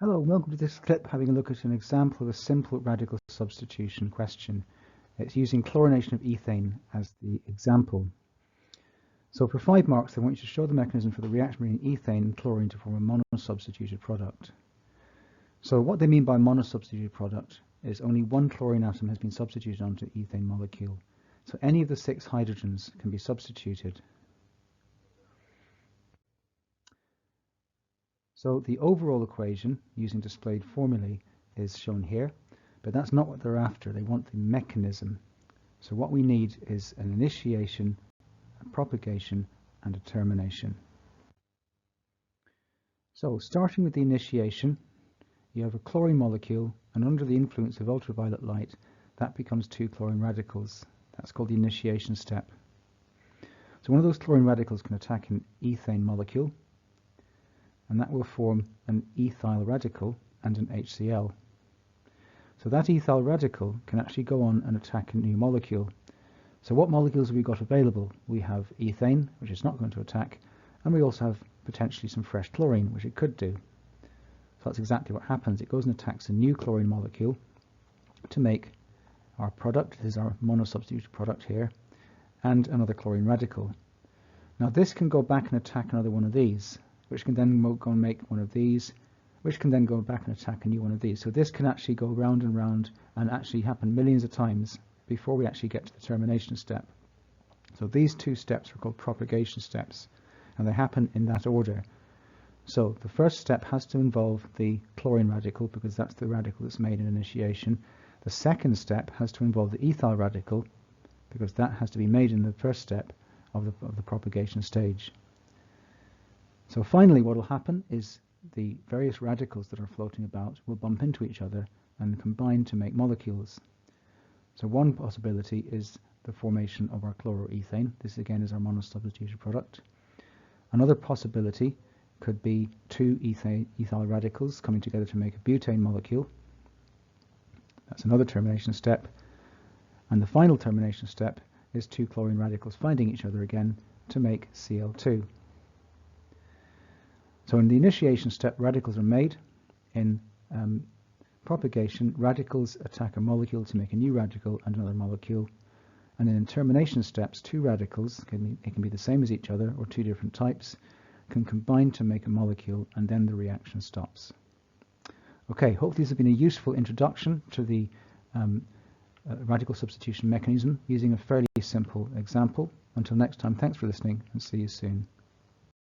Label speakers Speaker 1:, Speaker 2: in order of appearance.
Speaker 1: Hello, and welcome to this clip having a look at an example of a simple radical substitution question. It's using chlorination of ethane as the example. So for 5 marks, I want you to show the mechanism for the reaction between ethane and chlorine to form a monosubstituted product. So what they mean by monosubstituted product is only one chlorine atom has been substituted onto the ethane molecule. So any of the 6 hydrogens can be substituted. So the overall equation using displayed formulae is shown here, but that's not what they're after. They want the mechanism. So what we need is an initiation, a propagation, and a termination. So starting with the initiation, you have a chlorine molecule, and under the influence of ultraviolet light, that becomes 2 chlorine radicals. That's called the initiation step. So one of those chlorine radicals can attack an ethane molecule, and that will form an ethyl radical and an HCl. So that ethyl radical can actually go on and attack a new molecule. So what molecules have we got available? We have ethane, which it's not going to attack, and we also have potentially some fresh chlorine, which it could do. So that's exactly what happens. It goes and attacks a new chlorine molecule to make our product. This is our monosubstituted product here, and another chlorine radical. Now this can go back and attack another one of these, which can then go and make one of these, which can then go back and attack a new one of these. So this can actually go round and round and actually happen millions of times before we actually get to the termination step. So these 2 steps are called propagation steps, and they happen in that order. So the first step has to involve the chlorine radical, because that's the radical that's made in initiation. The second step has to involve the ethyl radical, because that has to be made in the first step of the propagation stage. So finally what will happen is the various radicals that are floating about will bump into each other and combine to make molecules. So one possibility is the formation of our chloroethane. This again is our monosubstituted product. Another possibility could be 2 ethyl radicals coming together to make a butane molecule. That's another termination step. And the final termination step is 2 chlorine radicals finding each other again to make Cl2. So in the initiation step, radicals are made. In propagation, radicals attack a molecule to make a new radical and another molecule. And then in termination steps, 2 radicals, it can be the same as each other or 2 different types, can combine to make a molecule, and then the reaction stops. Okay, hopefully this has been a useful introduction to the radical substitution mechanism using a fairly simple example. Until next time, thanks for listening and see you soon.